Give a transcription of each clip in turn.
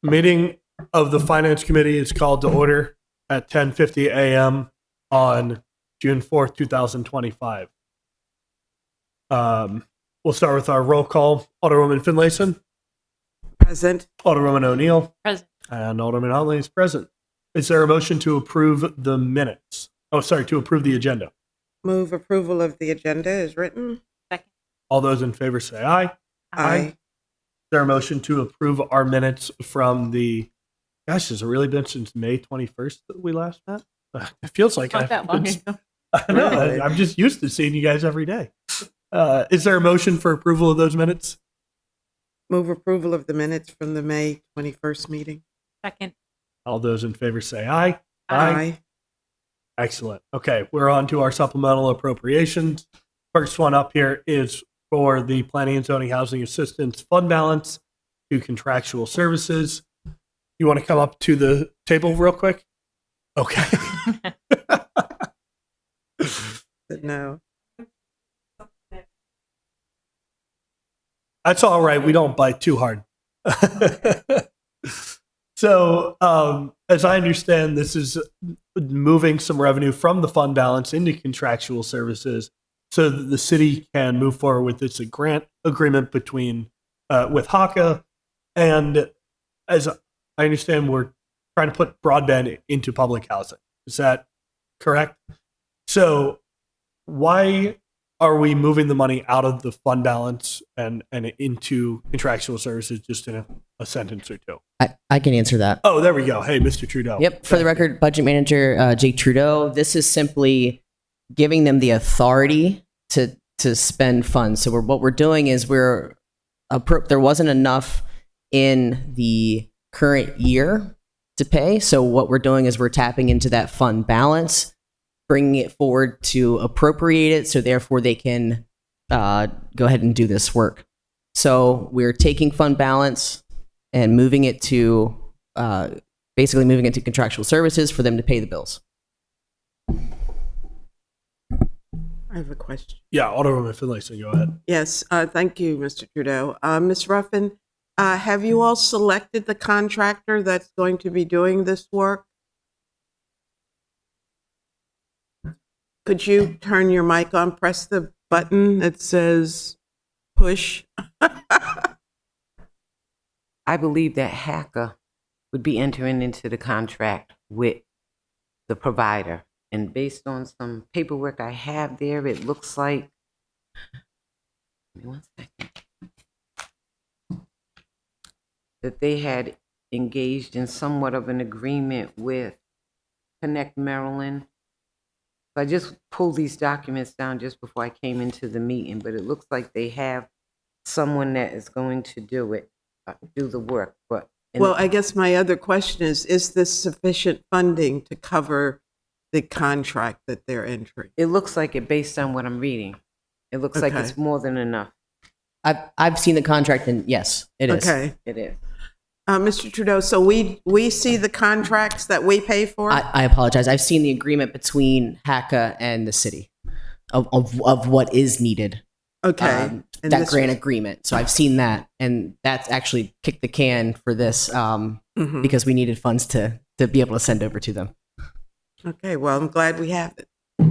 Meeting of the Finance Committee is called to order at 10:50 a.m. on June 4th, 2025. We'll start with our roll call. Alderwoman Finlayson. Present. Alderwoman O'Neill. Present. And Alderman Huntley is present. Is there a motion to approve the minutes? Oh, sorry, to approve the agenda. Move approval of the agenda is written. Second. All those in favor say aye. Aye. Is there a motion to approve our minutes from the, gosh, has it really been since May 21st that we last met? It feels like Not that long ago. I know. Really? I'm just used to seeing you guys every day. Is there a motion for approval of those minutes? Move approval of the minutes from the May 21st meeting. Second. All those in favor say aye. Aye. Excellent. Okay, we're on to our supplemental appropriations. First one up here is for the Planning and Zoning Housing Assistance Fund balance to contractual services. You want to come up to the table real quick? Okay. No. That's all right. We don't bite too hard. So, as I understand, this is moving some revenue from the fund balance into contractual services so that the city can move forward with this grant agreement between with HACA. And as I understand, we're trying to put broadband into public housing. Is that correct? So why are we moving the money out of the fund balance and into contractual services, just in a sentence or two? I can answer that. Oh, there we go. Hey, Mr. Trudeau. Yep. For the record, Budget Manager Jake Trudeau, this is simply giving them the authority to spend funds. So what we're doing is there wasn't enough in the current year to pay. So what we're doing is we're tapping into that fund balance, bringing it forward to appropriate it. So therefore they can go ahead and do this work. So we're taking fund balance and moving it to basically moving it to contractual services for them to pay the bills. I have a question. Yeah, Alderwoman Finlayson, go ahead. Yes. Thank you, Mr. Trudeau. Ms. Ruffin, have you all selected the contractor that's going to be doing this work? Could you turn your mic on, press the button that says push? I believe that HACA would be entering into the contract with the provider. And based on some paperwork I have there, it looks like, give me 1 second, that they had engaged in somewhat of an agreement with Connect Maryland. So I just pulled these documents down just before I came into the meeting, but it looks like they have someone that is going to do the work. But Well, I guess my other question is this sufficient funding to cover the contract that they're entering? it looks like it based on what I'm reading. It looks like Okay. it's more than enough. I've seen the contract, and yes, it is. Okay. It is. Mr. Trudeau, so we see the contracts that we pay for? I apologize. I've seen the agreement between HACA and the city of what is needed. Okay. And That this grant was- agreement. So I've seen that, and that's actually kicked the can for this Mhm. because we needed funds to be able to send over to them. Okay, well, I'm glad we have it.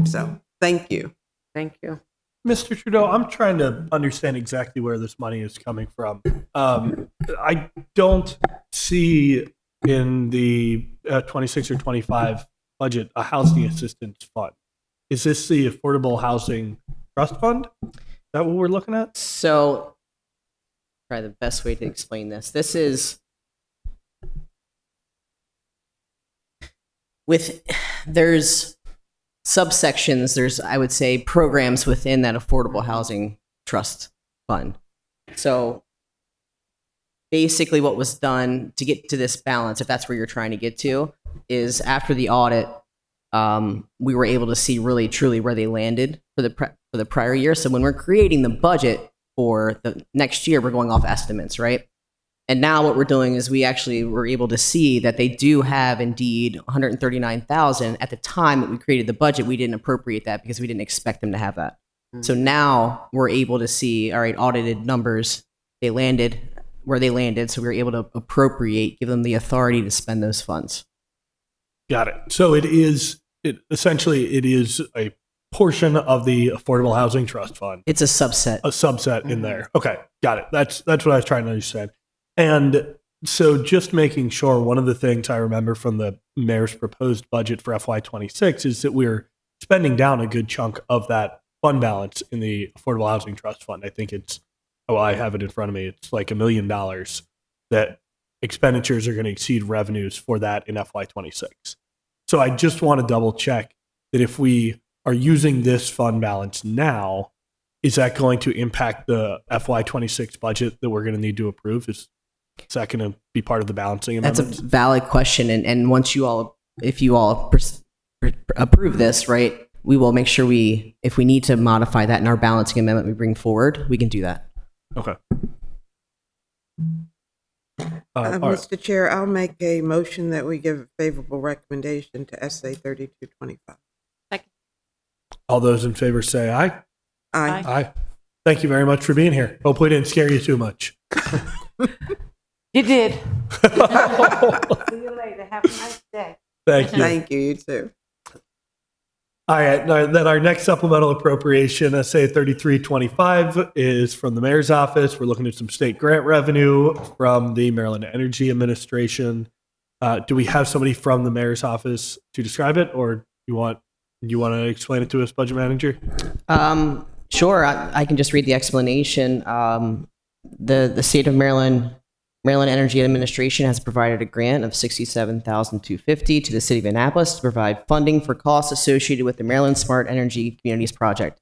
So, thank you. Thank you. Mr. Trudeau, I'm trying to understand exactly where this money is coming from. I don't see in the 26 or 25 budget a housing assistance fund. Is this the Affordable Housing Trust Fund? Is that what we're looking at? So, probably the best way to explain this. This is there's subsections, there's, I would say, programs within that Affordable Housing Trust Fund. So basically what was done to get to this balance, if that's where you're trying to get to, is after the audit, we were able to see really truly where they landed for the prior year. So when we're creating the budget for the next year, we're going off estimates, right? And now what we're doing is we actually were able to see that they do have indeed 139,000. At the time that we created the budget, we didn't appropriate that because we didn't expect them to have that. So now we're able to see, all right, audited numbers, they landed where they landed. So we were able to appropriate, give them the authority to spend those funds. Got it. So it is a portion of the Affordable Housing Trust Fund, It's a subset. a subset in there. Okay, got it. That's what I was trying to understand. And so just making sure, one of the things I remember from the mayor's proposed budget for FY26 is that we're spending down a good chunk of that fund balance in the Affordable Housing Trust Fund. I think I have it in front of me. It's like $1 million that expenditures are going to exceed revenues for that in FY26. So I just want to double check that if we are using this fund balance now, is that going to impact the FY26 budget that we're going to need to approve? Is that going to be part of the balancing That's a amendments? valid question. And once if you all approve this, right, we will make sure if we need to modify that in our balancing amendment we bring forward, we can do that. Okay. All right. Mr. Chair, I'll make a motion that we give a favorable recommendation to SA 3225. All those in favor say aye. Aye. Aye. Thank you very much for being here. Hopefully, it didn't scare you too much. You did. Thank See you later. Have a nice day. you. Thank you. You too. All right. Now, then our next supplemental appropriation, SA 3325, is from the mayor's office. We're looking at some state grant revenue from the Maryland Energy Administration. Do we have somebody from the mayor's office to describe it, or you want to explain it to us, budget manager? Sure, I can just read the explanation. The state of Maryland Energy Administration has provided a grant of $67,250 to the city of Annapolis to provide funding for costs associated with the Maryland Smart Energy Communities Project.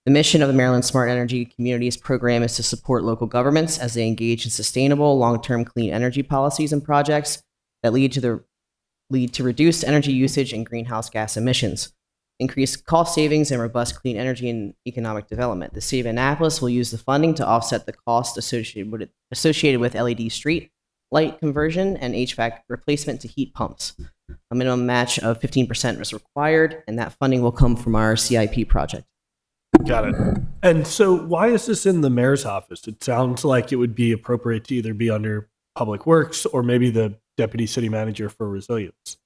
The mission of the Maryland Smart Energy Communities program is to support local governments as they engage in sustainable, long-term clean energy policies and projects that lead to reduced energy usage and greenhouse gas emissions, increased cost savings, and robust clean energy and economic development. The city of Annapolis will use the funding to offset the cost associated with LED street light conversion and HVAC replacement to heat pumps. A minimum match of 15% is required, and that funding will come from our CIP project. Got it. And so why is this in the mayor's office? It sounds like it would be appropriate to either be under Public Works or maybe the deputy city manager for resilience.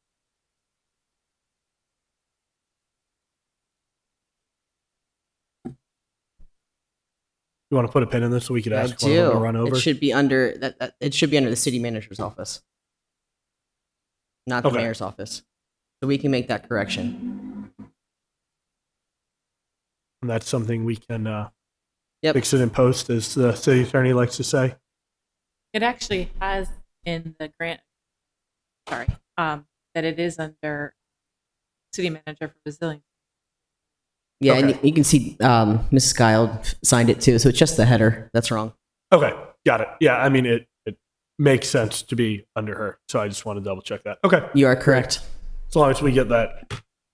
You want to put a pin in this so we could I ask one of them to run do. over? It should be under it should be under the city manager's office, not the Okay. mayor's office. So we can make that correction. And that's something we can Yep. fix it in post, as the city attorney likes to say. It actually has in the grant, that it is under city manager for resilience. Yeah, Okay. and you can see Mrs. Kyle signed it too. So it's just the header that's wrong. Okay, got it. Yeah, I mean, it makes sense to be under her. So I just want to double check that. Okay, You are correct. as long as we get that,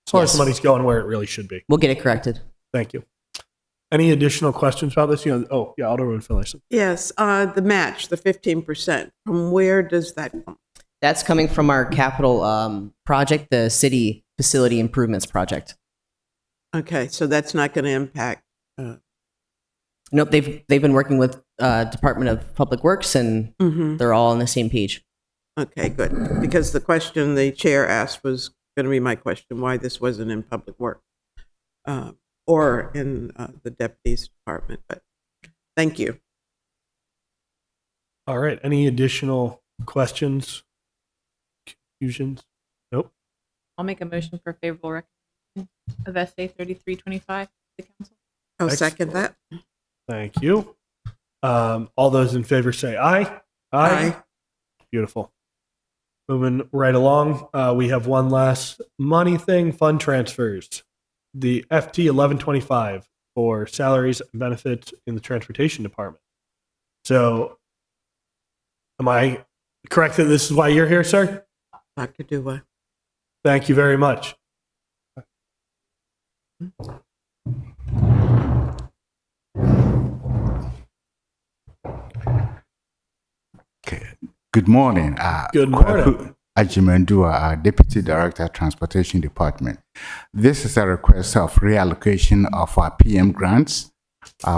as long as Yes. the money's going where it really should be. We'll get it corrected. Thank you. Any additional questions about this? Alderman Finlayson. Yes, the match, the 15%. From where does that come? That's coming from our capital project, the city facility improvements project. Okay, so that's not going to impact. Nope, they've been working with Department of Public Works, and they're all on the same page. Okay, good. Because the question the chair asked was going to be my question, why this wasn't in Public Works or in the deputy's department. But thank you. All right. Any additional questions? Confusions? Nope. I'll make a motion for favorable recommendation of SA 3325 to the council. I'll Excellent. second that. Thank you. All those in favor say aye. Aye. Beautiful. Moving right along, we have one last money thing, fund transfers. The FT 1125 for salaries and benefits in the transportation department. So, am I correct that this is why you're here, sir? Dr. Dua. Thank you very much. Okay. Good morning. Good morning. Ajimendua, Deputy Director, Transportation Department. This is a request of reallocation of our PM grants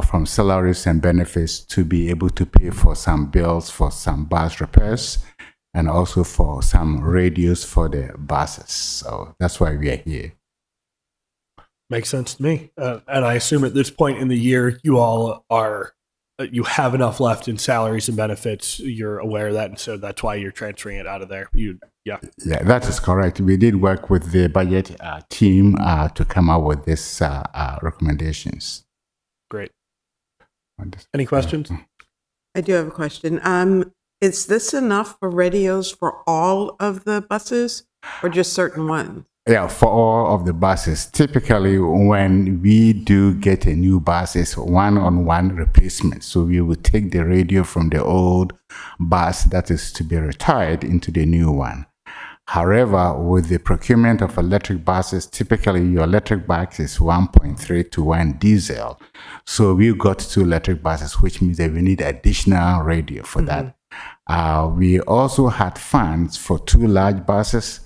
from salaries and benefits to be able to pay for some bills for some bus repairs and also for some radios for the buses. So that's why we are here. Makes sense to me. And I assume at this point in the year, you all are, you have enough left in salaries and benefits. You're aware of that. And so that's why you're transferring it out of there. Yeah. Yeah, that is correct. We did work with the budget team to come up with these recommendations. Great. Any questions? I do have a question. Is this enough for radios for all of the buses or just certain ones? Yeah, for all of the buses. Typically, when we do get a new bus, it's one-on-one replacement. So we will take the radio from the old bus that is to be retired into the new one. However, with the procurement of electric buses, typically your electric bus is 1.3 to 1 diesel. So we got 2 electric buses, which means that we need additional radio for that. We also had funds for 2 large buses,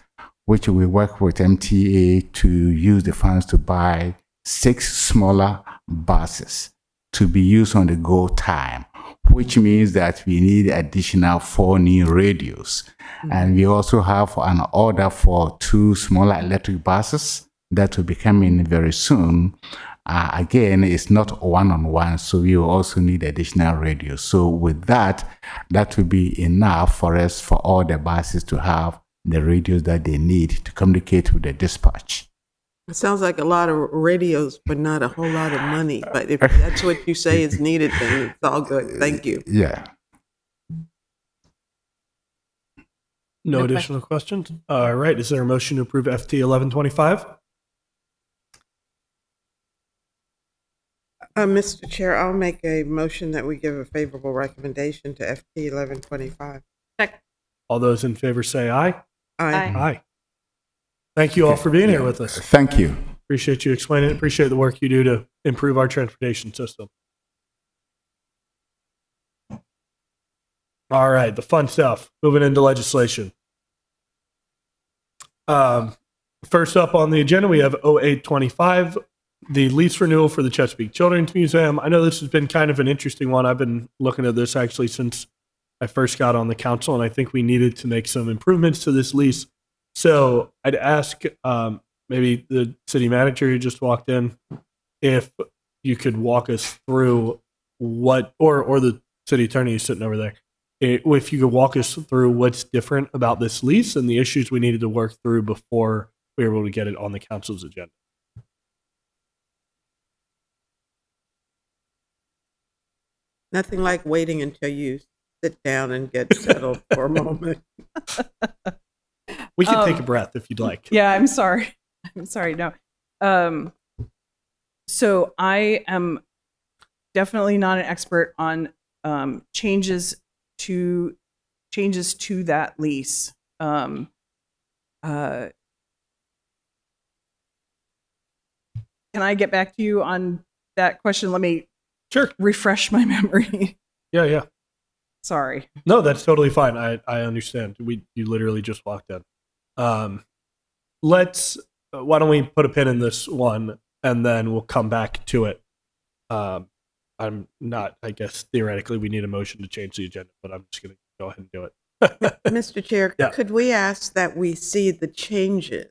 which we work with MTA to use the funds to buy 6 smaller buses to be used on the go time, which means that we need additional 4 new radios. And we also have an order for 2 smaller electric buses that will be coming very soon. Again, it's not one-on-one, so we will also need additional radios. So with that, that will be enough for us, for all the buses to have the radios that they need to communicate with the dispatch. It sounds like a lot of radios, but not a whole lot of money. But if that's what you say is needed, then it's all good. Thank you. Yeah. No No additional questions? All right. Is there a motion to approve FT 1125? Mr. Chair, I'll make a motion that we give a favorable recommendation to FT 1125. Second. All those in favor say aye. Aye. Aye. Thank you all for being here with us. Thank you. Appreciate you explaining it. Appreciate the work you do to improve our transportation system. All right, the fun stuff. Moving into legislation. First up on the agenda, we have 0825, the lease renewal for the Chesapeake Children's Museum. I know this has been kind of an interesting one. I've been looking at this actually since I first got on the council, and I think we needed to make some improvements to this lease. So I'd ask maybe the city manager who just walked in, if you could walk us through what, or the city attorney who's sitting over there, if you could walk us through what's different about this lease and the issues we needed to work through before we were able to get it on the council's agenda. Nothing like waiting until you sit down and get settled for a moment. We can take a breath if you'd like. Yeah, I'm sorry. I'm sorry. No. So I am definitely not an expert on changes to that lease. Can I get back to you on that question? Let me Sure. refresh my memory. Yeah. Sorry. No, that's totally fine. I understand. You literally just walked in. Why don't we put a pin in this one and then we'll come back to it. I'm not, I guess theoretically we need a motion to change the agenda, but I'm just going to go ahead and do it. Mr. Chair, Yeah. could we ask that we see the changes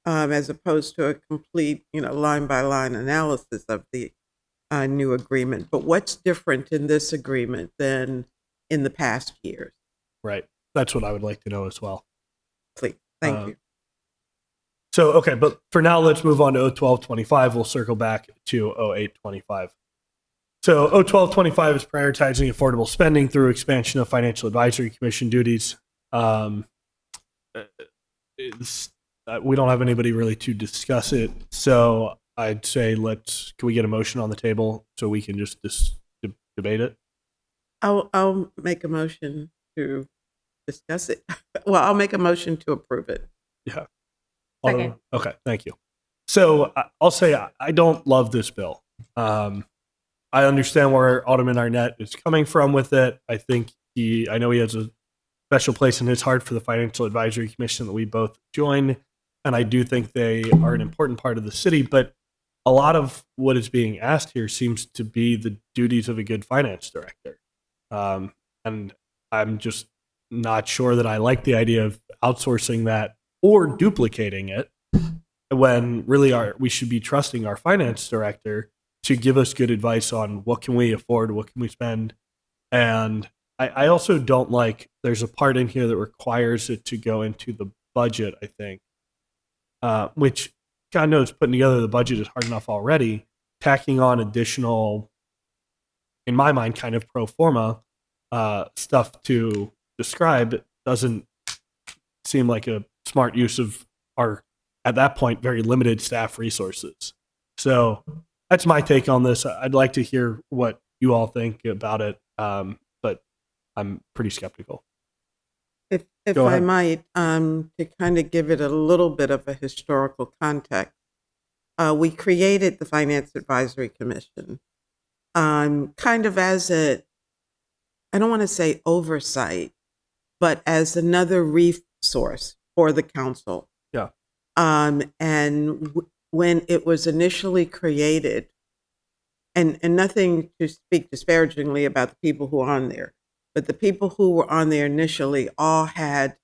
as opposed to a complete, line by line analysis of the new agreement? But what's different in this agreement than in the past years? Right. That's what I would like to know as well. Please. Thank you. So, okay, but for now, let's move on to 01225. We'll circle back to 0825. So 01225 is prioritizing affordable spending through expansion of Financial Advisory Commission duties. We don't have anybody really to discuss it. So I'd say can we get a motion on the table so we can just debate it? I'll make a motion to discuss it. Well, I'll make a motion to approve it. Yeah. Second. Okay, thank you. So I'll say I don't love this bill. I understand where Alderman Arnett is coming from with it. I think I know he has a special place in his heart for the Financial Advisory Commission that we both join, and I do think they are an important part of the city. But a lot of what is being asked here seems to be the duties of a good finance director. And I'm just not sure that I like the idea of outsourcing that or duplicating it when really we should be trusting our finance director to give us good advice on what can we afford, what can we spend. And I also don't like, there's a part in here that requires it to go into the budget, I think, which God knows putting together the budget is hard enough already. Tacking on additional, in my mind, kind of pro forma stuff to describe doesn't seem like a smart use of our, at that point, very limited staff resources. So that's my take on this. I'd like to hear what you all think about it, but I'm pretty skeptical. If Go I ahead. might, to kind of give it a little bit of a historical context, we created the Finance Advisory Commission kind of as I don't want to say oversight, but as another resource for the council. Yeah. When it was initially created, and nothing to speak disparagingly about the people who are on there, but the people who were on there initially all had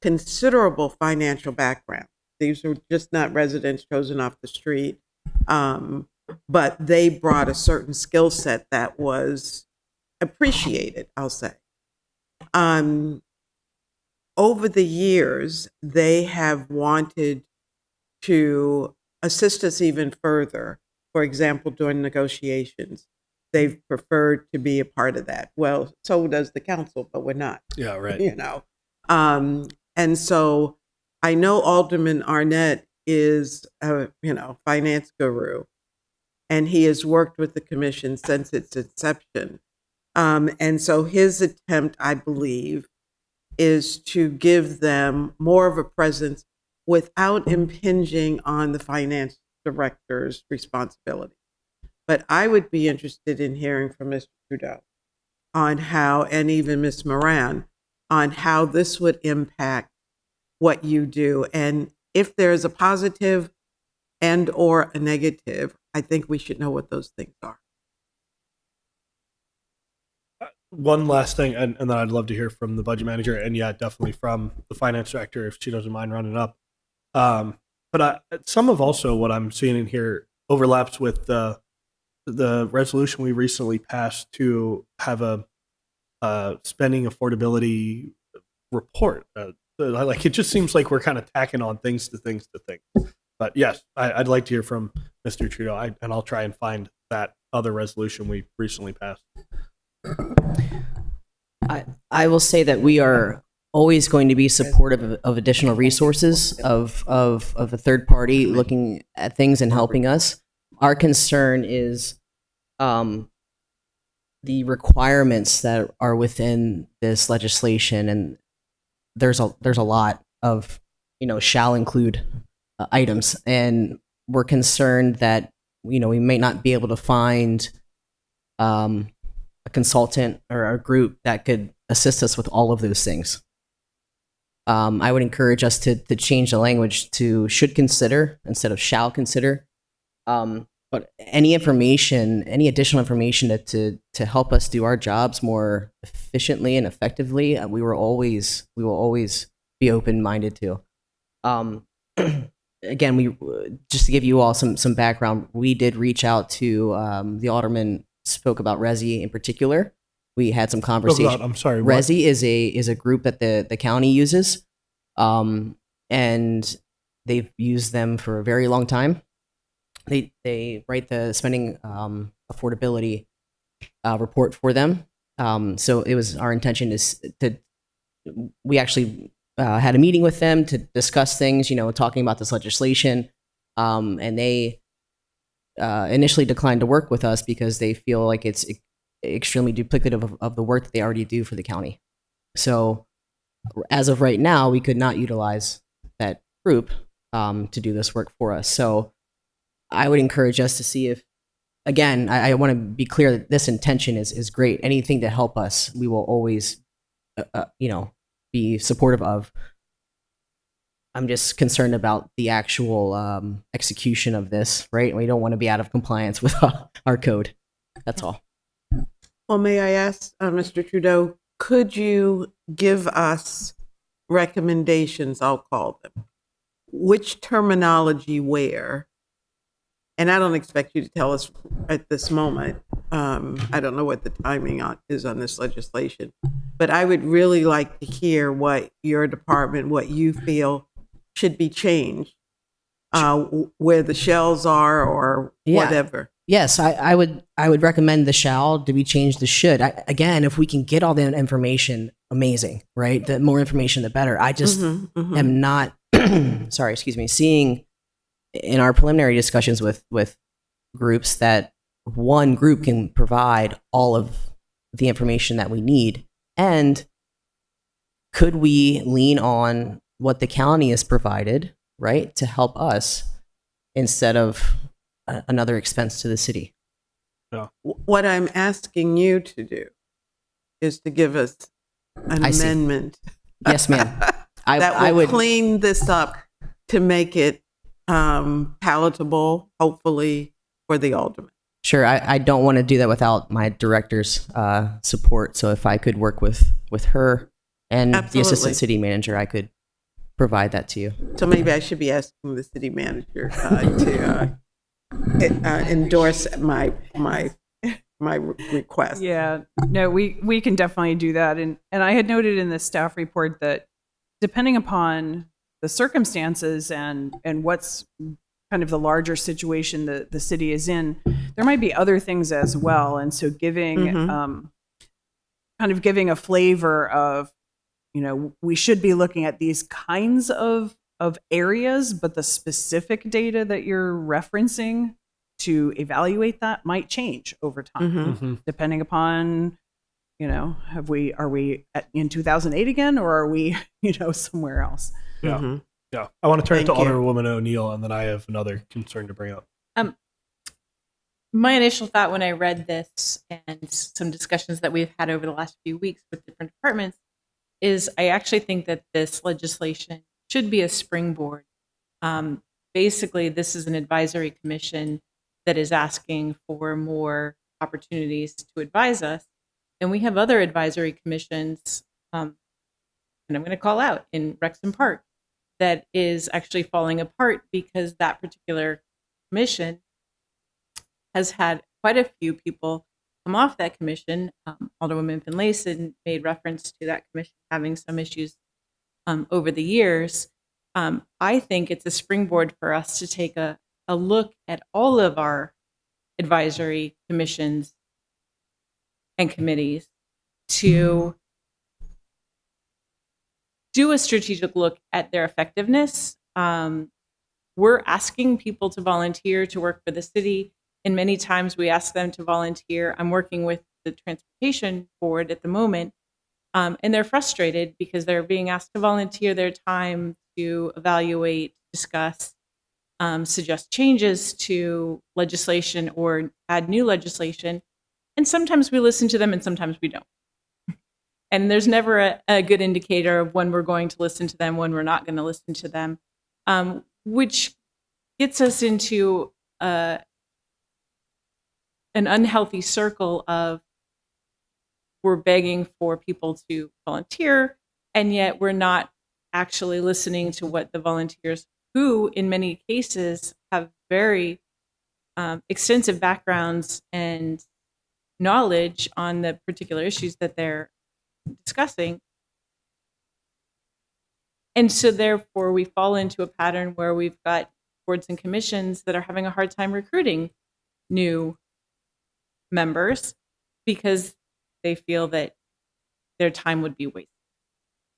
considerable financial background. These were just not residents chosen off the street, but they brought a certain skill set that was appreciated, I'll say. Over the years, they have wanted to assist us even further. For example, during negotiations, they've preferred to be a part of that. Well, so does the council, but we're not. Yeah, right. You know. And so I know Alderman Arnett is a finance guru, and he has worked with the commission since its inception. And so his attempt, I believe, is to give them more of a presence without impinging on the finance director's responsibility. But I would be interested in hearing from Mr. Trudeau on how, and even Ms. Moran, on how this would impact what you do. And if there's a positive and or a negative, I think we should know what those things are. One last thing, and then I'd love to hear from the budget manager, and yeah, definitely from the finance director if she doesn't mind running up. But some of also what I'm seeing in here overlaps with the resolution we recently passed to have a spending affordability report. Like, it just seems like we're kind of tacking on things to things. But yes, I'd like to hear from Mr. Trudeau, and I'll try and find that other resolution we recently passed. I will say that we are always going to be supportive of additional resources of a third party looking at things and helping us. Our concern is the requirements that are within this legislation, and there's a lot of shall include items, and we're concerned that we may not be able to find a consultant or a group that could assist us with all of those things. I would encourage us to change the language to should consider instead of shall consider. But any information, any additional information to help us do our jobs more efficiently and effectively, we will always be open-minded to. Again, we just to give you all some background, we did reach out to the alderman spoke about Resi in particular. We had some conversation. I'm sorry. What? Resi is a group that the county uses, and they've used them for a very long time. They write the spending affordability report for them. So it was our intention we actually had a meeting with them to discuss things, talking about this legislation, and they initially declined to work with us because they feel like it's extremely duplicative of the work that they already do for the county. So as of right now, we could not utilize that group to do this work for us. So I would encourage us to see if, again, I want to be clear that this intention is great. Anything to help us, we will always, be supportive of. I'm just concerned about the actual execution of this, right? We don't want to be out of compliance with our code. That's all. Well, may I ask, Mr. Trudeau, could you give us recommendations, I'll call them, which terminology where? And I don't expect you to tell us at this moment. I don't know what the timing is on this legislation, but I would really like to hear what your department, what you feel should be changed, where the shells are or Yeah. whatever. Yes, I would recommend the shall to be changed to should. Again, if we can get all the information, amazing, right? The more information, the better. I just Mhm, mhm. am not, sorry, excuse me, seeing in our preliminary discussions with groups that one group can provide all of the information that we need. And could we lean on what the county has provided, right, to help us instead of another expense to the city? What I'm asking you to do is to give us an I see. amendment Yes, ma'am. that will I would. clean this up to make it palatable, hopefully, for the alderman. Sure, I don't want to do that without my director's support. So if I could work with her and the Absolutely. assistant city manager, I could provide that to you. So maybe I should be asking the city manager to endorse my request. Yeah, no, we can definitely do that. And I had noted in the staff report that depending upon the circumstances and what's kind of the larger situation that the city is in, there might be other things as well. And so giving Mhm. kind of giving a flavor of, we should be looking at these kinds of areas, but the specific data that you're referencing to evaluate that might change over time, Mhm. Mhm. depending upon, are we in 2008 again, or are we, somewhere else? Yeah. Mhm. Yeah. I want to turn it to Thank you. Alderwoman O'Neill, and then I have another concern to bring up. My initial thought when I read this and some discussions that we've had over the last few weeks with different departments is I actually think that this legislation should be a springboard. Basically, this is an advisory commission that is asking for more opportunities to advise us. And we have other advisory commissions, and I'm going to call out in Rexham Park, that is actually falling apart because that particular commission has had quite a few people come off that commission. Alderwoman Finlayson made reference to that commission having some issues over the years. I think it's a springboard for us to take a look at all of our advisory commissions and committees to do a strategic look at their effectiveness. We're asking people to volunteer to work for the city, and many times we ask them to volunteer. I'm working with the transportation board at the moment, and they're frustrated because they're being asked to volunteer their time to evaluate, discuss, suggest changes to legislation or add new legislation. And sometimes we listen to them and sometimes we don't. And there's never a good indicator of when we're going to listen to them, when we're not going to listen to them, which gets us into an unhealthy circle of we're begging for people to volunteer, and yet we're not actually listening to what the volunteers, who in many cases have very extensive backgrounds and knowledge on the particular issues that they're discussing. And so therefore we fall into a pattern where we've got boards and commissions that are having a hard time recruiting new members because they feel that their time would be wasted.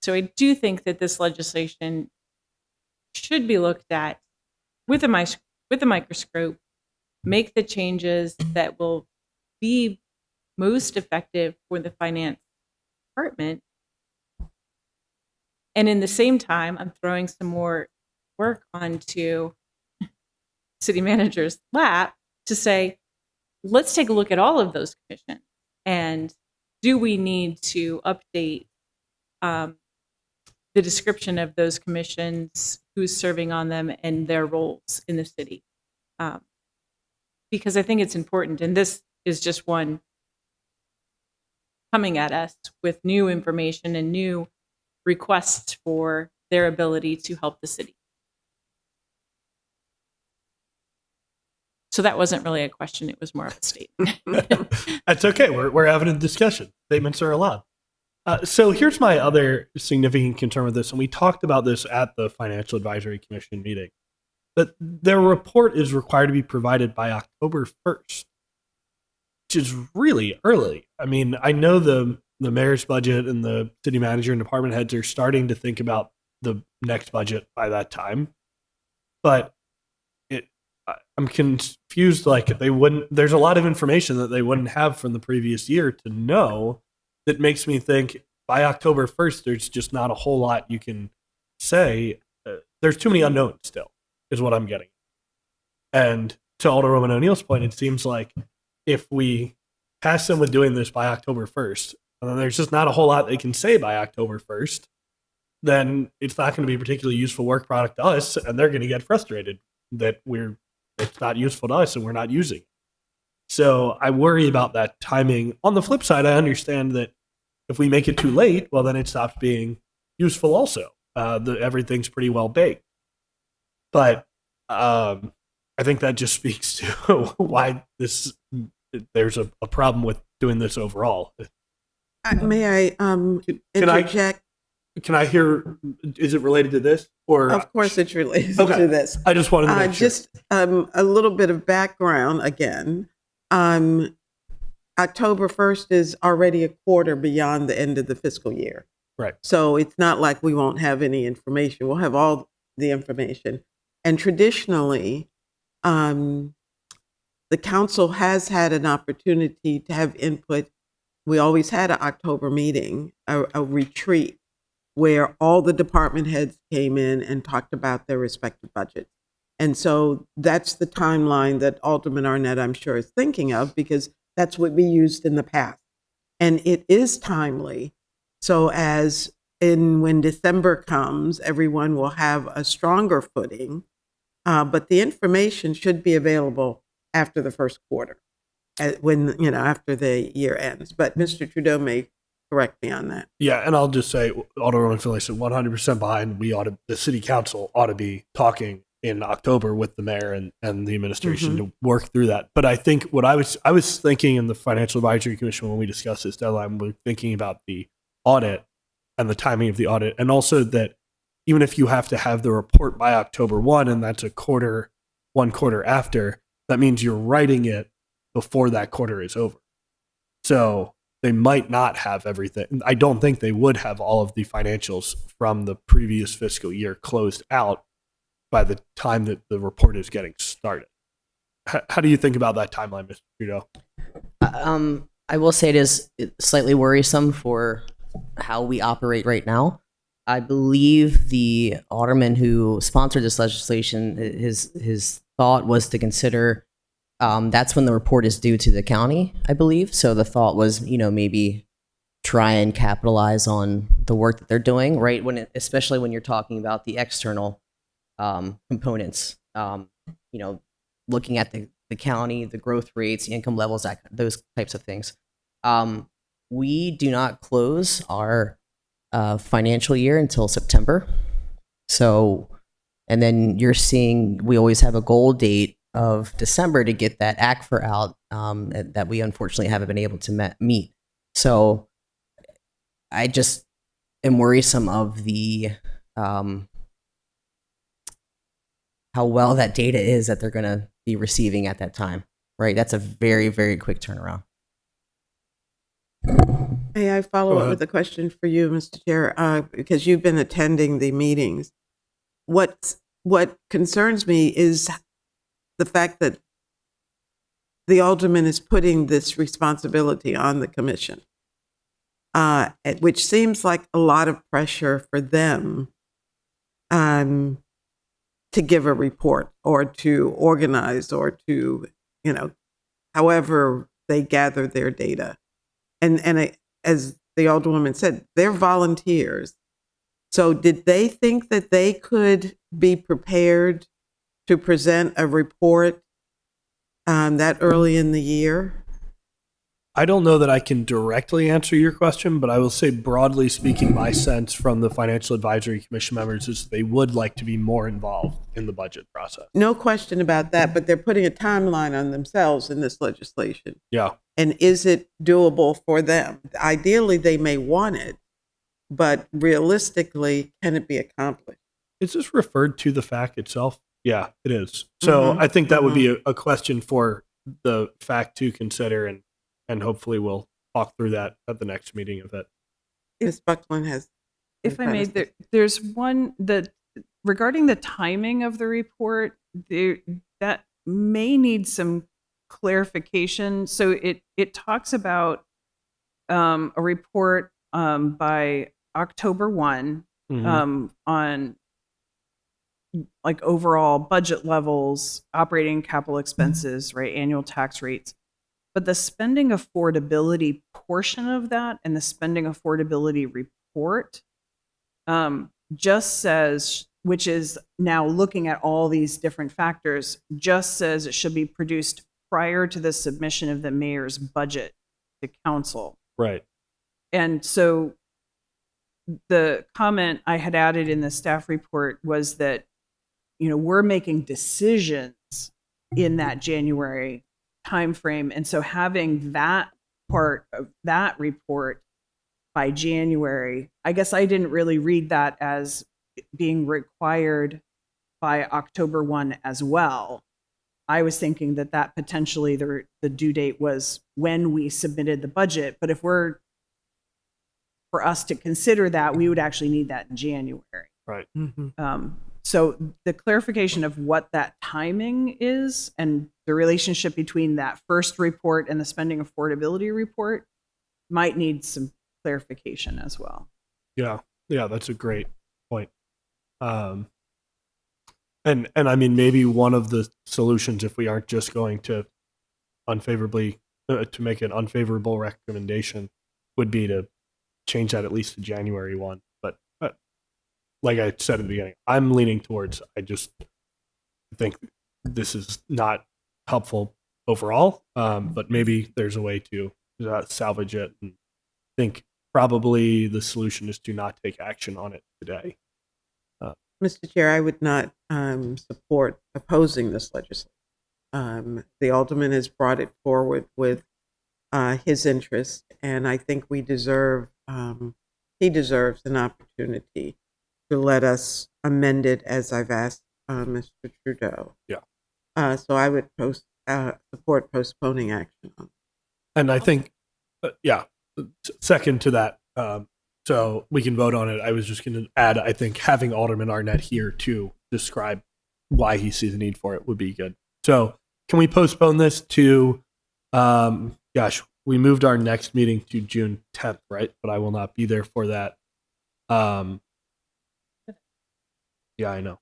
So I do think that this legislation should be looked at with a microscope, make the changes that will be most effective for the finance department. And in the same time, I'm throwing some more work onto city manager's lap to say, let's take a look at all of those commissions. And do we need to update the description of those commissions who's serving on them and their roles in the city. Because I think it's important, and this is just one coming at us with new information and new requests for their ability to help the city. So that wasn't really a question, it was more of a statement. That's okay. We're having a discussion. Statements are allowed. So here's my other significant concern with this, and we talked about this at the Financial Advisory Commission meeting, that their report is required to be provided by October 1st, which is really early. I mean, I know the mayor's budget and the city manager and department heads are starting to think about the next budget by that time, but I'm confused. Like there's a lot of information that they wouldn't have from the previous year to know, that makes me think by October 1st, there's just not a whole lot you can say. There's too many unknowns still, is what I'm getting. And to Alderwoman O'Neill's point, it seems like if we task them with doing this by October 1st, and then there's just not a whole lot they can say by October 1st, then it's not going to be a particularly useful work product to us, and they're going to get frustrated that it's not useful to us and we're not using it. So I worry about that timing. On the flip side, I understand that if we make it too late, well, then it stops being useful also. Everything's pretty well baked. But I think that just speaks to why there's a problem with doing this overall. May I interject? Can I hear, is it related to this? Or Of course it's related Okay. to this. I just wanted to make sure. Just a little bit of background again. October 1st is already a quarter beyond the end of the fiscal year. Right. So it's not like we won't have any information. We'll have all the information. And traditionally, the council has had an opportunity to have input. We always had an October meeting, a retreat, where all the department heads came in and talked about their respective budgets. And so that's the timeline that Alderman Arnett, I'm sure, is thinking of, because that's what we used in the past. And it is timely. So when December comes, everyone will have a stronger footing. But the information should be available after the first quarter, after the year ends. But Mr. Trudeau may correct me on that. Yeah, and I'll just say, Alderwoman Finley said 100% behind. The city council ought to be talking in October with the mayor and the administration to work through that. But I think what I was thinking in the Financial Advisory Commission when we discussed this deadline, we're thinking about the audit and the timing of the audit, and also that even if you have to have the report by October 1, and that's one quarter after, that means you're writing it before that quarter is over. So they might not have everything. I don't think they would have all of the financials from the previous fiscal year closed out by the time that the report is getting started. How do you think about that timeline, Mr. Trudeau? I will say it is slightly worrisome for how we operate right now. I believe the alderman who sponsored this legislation, his thought was to consider that's when the report is due to the county, I believe. So the thought was, maybe try and capitalize on the work that they're doing, right? Especially when you're talking about the external components, looking at the county, the growth rates, the income levels, those types of things. We do not close our financial year until September. So, and then you're seeing, we always have a goal date of December to get that ACFR out that we unfortunately haven't been able to meet. So I just am worrisome of the how well that data is that they're going to be receiving at that time, right? That's a very, very quick turnaround. May I follow up with a question for you, Mr. Chair? Because you've been attending the meetings. What concerns me is the fact that the alderman is putting this responsibility on the commission, which seems like a lot of pressure for them to give a report or to organize or to, however they gather their data. And as the alderwoman said, they're volunteers. So did they think that they could be prepared to present a report that early in the year? I don't know that I can directly answer your question, but I will say, broadly speaking, my sense from the Financial Advisory Commission members is they would like to be more involved in the budget process. No question about that, but they're putting a timeline on themselves in this legislation. Yeah. And is it doable for them? Ideally, they may want it, but realistically, can it be accomplished? Is this referred to the FAC itself? Yeah, it is. So Mhm. I think that would be a question for the FAC to consider, and hopefully we'll talk through that at the next meeting of it. Ms. Buckland has. If I may, there's one that regarding the timing of the report, that may need some clarification. So it talks about a report by October 1 on like overall budget levels, operating capital expenses, right, annual tax rates. But the spending affordability portion of that and the spending affordability report just says, which is now looking at all these different factors, just says it should be produced prior to the submission of the mayor's budget to council. Right. And so the comment I had added in the staff report was that, we're making decisions in that January timeframe. And so having that part of that report by January, I guess I didn't really read that as being required by October 1 as well. I was thinking that potentially the due date was when we submitted the budget. But for us to consider that, we would actually need that in January. Right. So the clarification of what that timing is and the relationship between that first report and the spending affordability report might need some clarification as well. Yeah, that's a great point. And I mean, maybe one of the solutions, if we aren't just going to to make an unfavorable recommendation, would be to change that at least to January 1. But like I said at the beginning, I'm leaning towards, I just think this is not helpful overall, but maybe there's a way to salvage it, and think probably the solution is to not take action on it today. Mr. Chair, I would not support opposing this legislation. The alderman has brought it forward with his interest, and I think he deserves an opportunity to let us amend it as I've asked Mr. Trudeau. Yeah. So I would support postponing action on it. And I think, second to that, so we can vote on it. I was just going to add, I think having Alderman Arnett here to describe why he sees a need for it would be good. So can we postpone this to, we moved our next meeting to June 10th, right? But I will not be there for that. Yeah, I know.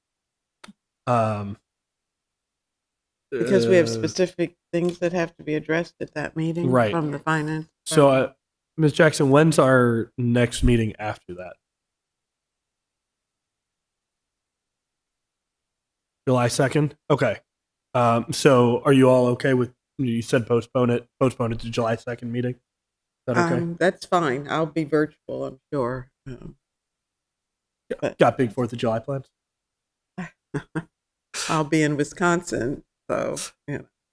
Because we have specific things that have to be addressed at that meeting Right. from the finance. So, Ms. Jackson, when's our next meeting after that? July 2nd? Okay. So are you all okay with, you said postpone it to July 2nd meeting? Is that okay? That's fine. I'll be virtual, I'm sure. Got big 4th of July plans? I'll be in Wisconsin, so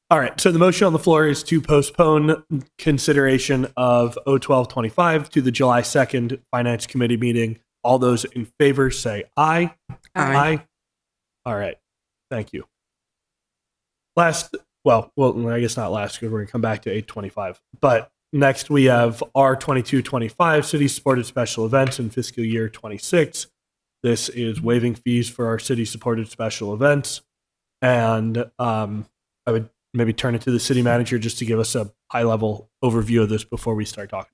All right. So the motion on the floor is to postpone consideration of O1225 to the July 2nd Finance Committee meeting. All those in favor say aye. Aye. All right. Thank you. Last, well, I guess not last, because we're going to come back to 825. But next we have R2225, City Supported Special Events in fiscal year 26. This is waiving fees for our city supported special events. And I would maybe turn it to the city manager just to give us a high level overview of this before we start talking.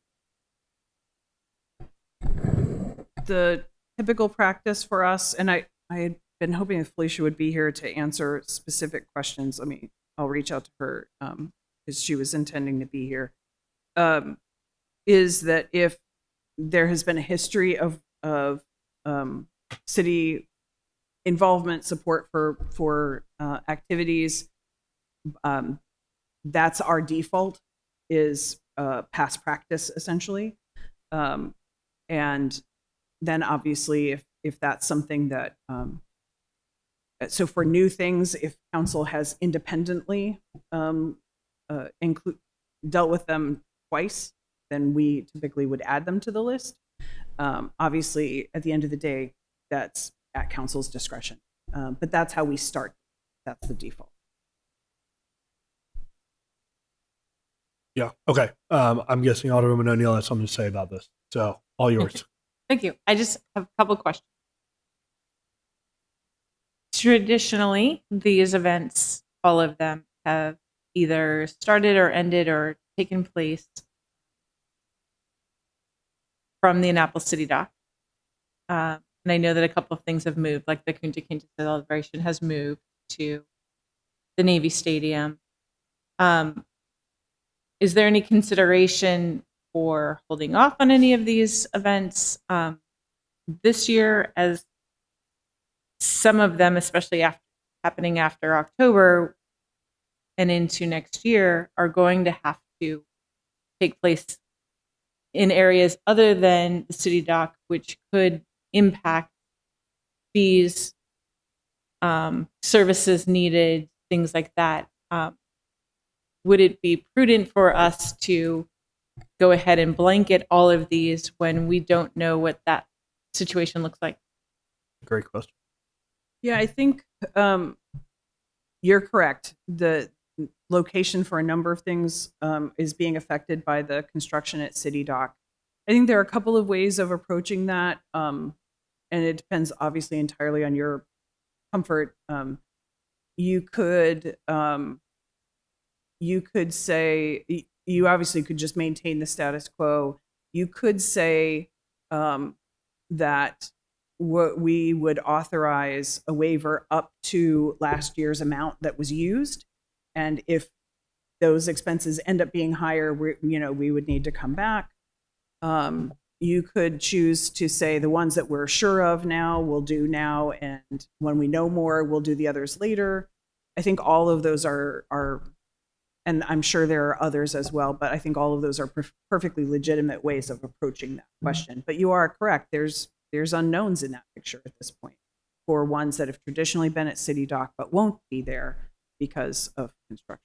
The typical practice for us, and I had been hoping that Felicia would be here to answer specific questions. I'll reach out to her because she was intending to be here. Is that if there has been a history of city involvement, support for activities. That's our default, is past practice essentially, and then obviously if that's something that so for new things, if council has independently dealt with them twice, then we typically would add them to the list. Obviously, at the end of the day, that's at council's discretion. But that's how we start. That's the default. Yeah. Okay. I'm guessing Alderwoman O'Neill has something to say about this. So all yours. Thank you. I just have a couple questions. Traditionally, these events, all of them, have either started or ended or taken place from the Annapolis City Dock. And I know that a couple of things have moved, like the Kunta Kinte celebration has moved to the Navy Stadium. Is there any consideration for holding off on any of these events this year, as some of them, especially happening after October and into next year, are going to have to take place in areas other than the city dock, which could impact fees, services needed, things like that. Would it be prudent for us to go ahead and blanket all of these when we don't know what that situation looks like? Great question. Yeah, I think you're correct. The location for a number of things is being affected by the construction at City Dock. I think there are a couple of ways of approaching that, and it depends obviously entirely on your comfort. You could say, you obviously could just maintain the status quo. You could say that we would authorize a waiver up to last year's amount that was used, and if those expenses end up being higher, we would need to come back. You could choose to say the ones that we're sure of now, we'll do now, and when we know more, we'll do the others later. I think all of those are and I'm sure there are others as well, but I think all of those are perfectly legitimate ways of approaching that question. But you are correct. There's unknowns in that picture at this point for ones that have traditionally been at City Dock but won't be there because of construction.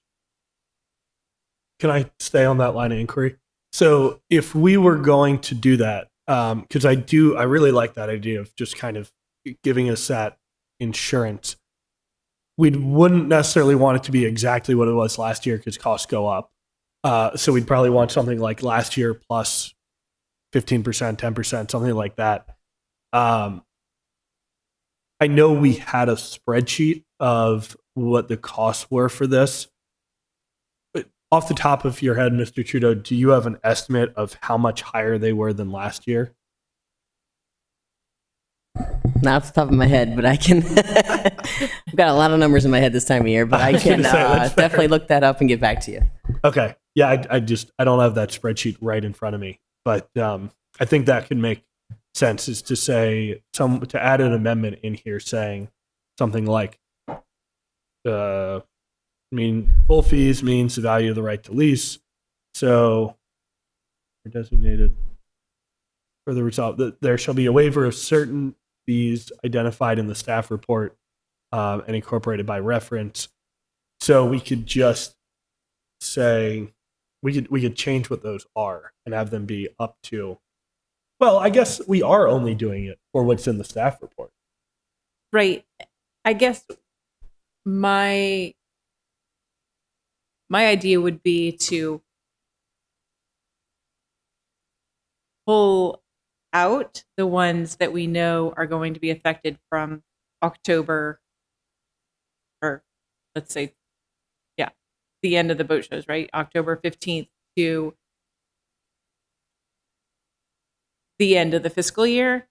Can I stay on that line of inquiry? So if we were going to do that, because I really like that idea of just kind of giving us that insurance. We wouldn't necessarily want it to be exactly what it was last year because costs go up. So we'd probably want something like last year plus 15%, 10%, something like that. I know we had a spreadsheet of what the costs were for this. But off the top of your head, Mr. Trudeau, do you have an estimate of how much higher they were than last year? Not off the top of my head, but I can. I've got a lot of numbers in my head this time of year, but I was can gonna say, that's fair. definitely look that up and get back to you. Okay. Yeah, I don't have that spreadsheet right in front of me, but I think that could make sense, is to say to add an amendment in here saying something like, full fees means the value of the right to lease. So designated for the result that there shall be a waiver of certain fees identified in the staff report and incorporated by reference. So we could just say we could change what those are and have them be up to. Well, I guess we are only doing it for what's in the staff report. Right. I guess my idea would be to pull out the ones that we know are going to be affected from October, or let's say, the end of the boat shows, right? October 15th to the end of the fiscal year,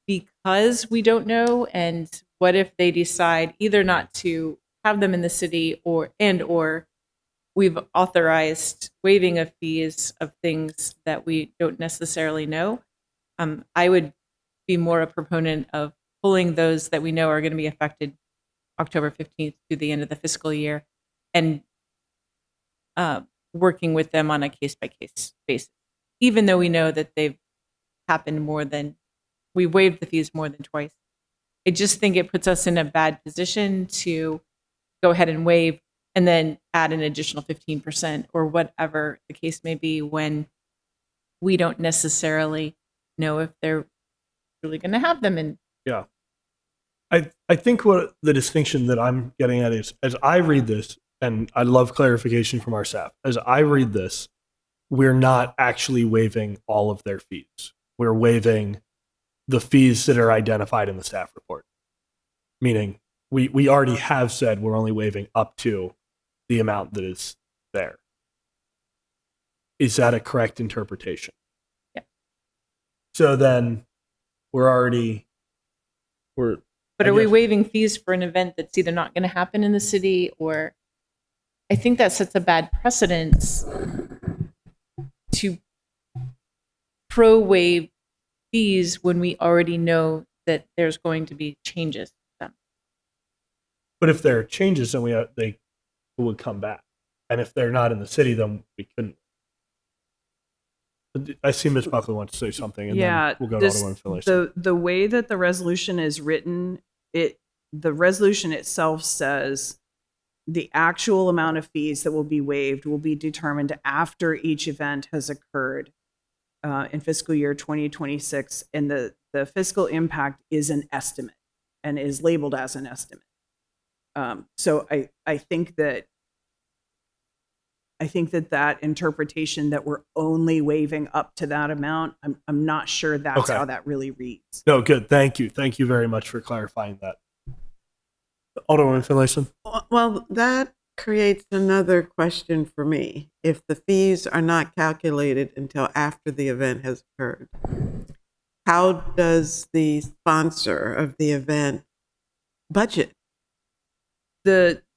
because we don't know. And what if they decide either not to have them in the city, or we've authorized waiving of fees of things that we don't necessarily know. I would be more a proponent of pulling those that we know are going to be affected October 15th to the end of the fiscal year and working with them on a case-by-case basis, even though we know that they've happened we've waived the fees more than twice. I just think it puts us in a bad position to go ahead and waive and then add an additional 15% or whatever the case may be when we don't necessarily know if they're really going to have them. And Yeah. I think what the distinction that I'm getting at is, as I read this, and I love clarification from our staff, as I read this, we're not actually waiving all of their fees. We're waiving the fees that are identified in the staff report. Meaning, we already have said we're only waiving up to the amount that is there. Is that a correct interpretation? Yeah. So then we're But I are we guess- waiving fees for an event that's either not going to happen in the city, or I think that sets a bad precedence to waive fees when we already know that there's going to be changes to them. But if there are changes, then they would come back. And if they're not in the city, then we couldn't. I see Ms. Buckley wants to say something, and Yeah, then we'll go to this- Alderman Finlayson. the way that the resolution is written, the resolution itself says the actual amount of fees that will be waived will be determined after each event has occurred in fiscal year 2026, and the fiscal impact is an estimate and is labeled as an estimate. So I think that that interpretation that we're only waiving up to that amount, I'm not sure that's Okay. how that really reads. No, good. Thank you. Thank you very much for clarifying that. Alderman Finlayson. Well, that creates another question for me. If the fees are not calculated until after the event has occurred, how does the sponsor of the event budget? This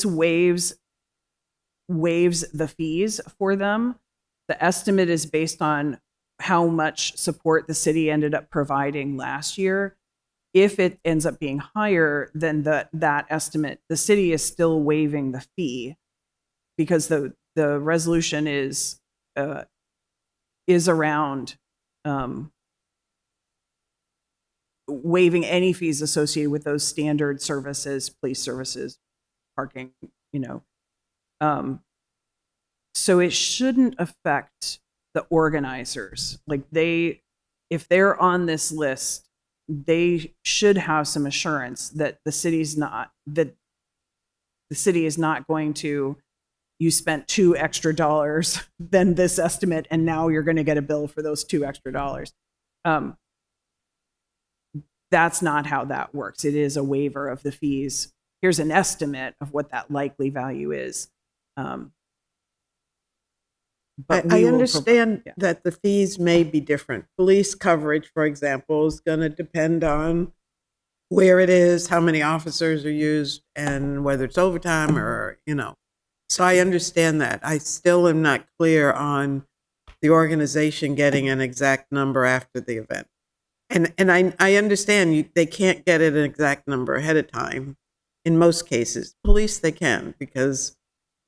waives the fees for them. The estimate is based on how much support the city ended up providing last year. If it ends up being higher than that estimate, the city is still waiving the fee because the resolution is around waiving any fees associated with those standard services, police services, parking, so it shouldn't affect the organizers. Like if they're on this list, they should have some assurance that the city is not going to, you spent $2 extra than this estimate, and now you're going to get a bill for those $2 extra. That's not how that works. It is a waiver of the fees. Here's an estimate of what that likely value is. But I we will understand yeah. that the fees may be different. Police coverage, for example, is going to depend on where it is, how many officers are used, and whether it's overtime or, So I understand that. I still am not clear on the organization getting an exact number after the event. And I understand they can't get an exact number ahead of time in most cases. Police, they can, because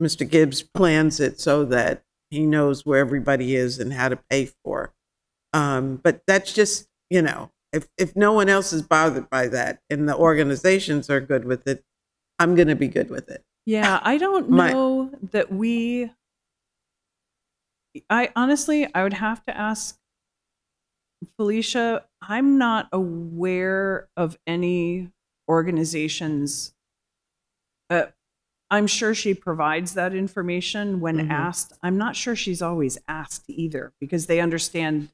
Mr. Gibbs plans it so that he knows where everybody is and how to pay for. But that's just, if no one else is bothered by that and the organizations are good with it, I'm going to be good with it. Yeah, I don't My- know that I honestly, I would have to ask Felicia. I'm not aware of any organizations. I'm sure she provides that information when Mhm. asked. I'm not sure she's always asked either, because they understand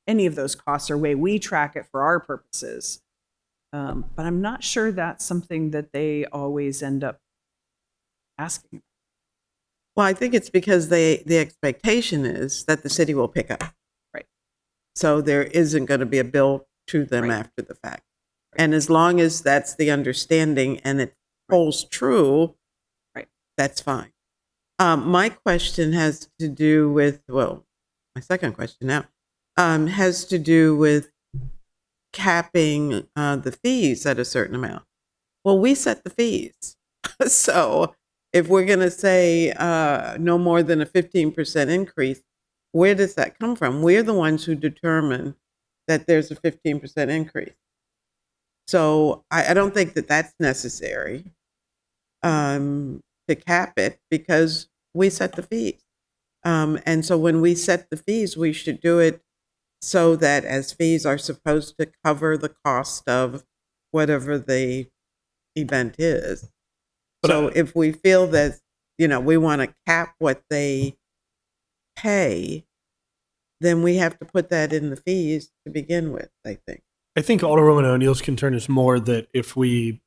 any of those costs are way we track it for our purposes. But I'm not sure that's something that they always end up asking. Well, I think it's because the expectation is that the city will pick up. Right. So there isn't going to be a bill to them Right. after the fact. And as long as that's the understanding and it holds true, Right. that's fine. My question has to do with, my second question now, has to do with capping the fees at a certain amount. Well, we set the fees. So if we're going to say no more than a 15% increase, where does that come from? We're the ones who determine that there's a 15% increase. So I don't think that that's necessary to cap it because we set the fees. And so when we set the fees, we should do it so that as fees are supposed to cover the cost of whatever the event is. But So if we feel that, we want to cap what they pay, then we have to put that in the fees to begin with, I think. I think Alderwoman O'Neill's concern is more that if we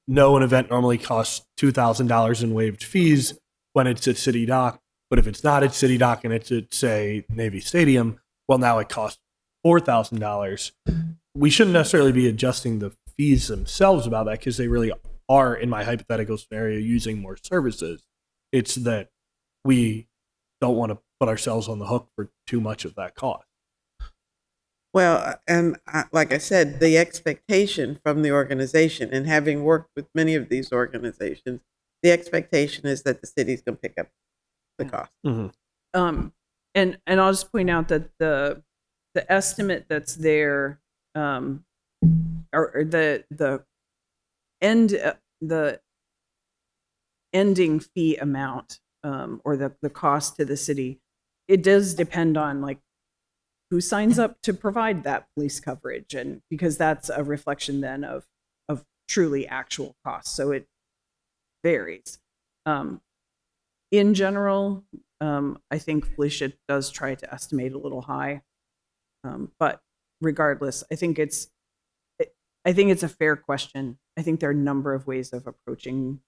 know an event normally costs $2,000 in waived fees when it's at City Dock, but if it's not at City Dock and it's at, say, Navy Stadium, well, now it costs $4,000. We shouldn't necessarily be adjusting the fees themselves about that because they really are, in my hypothetical scenario, using more services. It's that we don't want to put ourselves on the hook for too much of that cost. Well, and like I said, the expectation from the organization, and having worked with many of these organizations, the expectation is that the city's going to pick up the cost. And I'll just point out that the estimate that's there, or the ending fee amount, or the cost to the city, it does depend on like who signs up to provide that police coverage, and because that's a reflection then of truly actual costs. So it varies. In general, I think Felicia does try to estimate a little high, but regardless, I think it's a fair question. I think there are a number of ways of approaching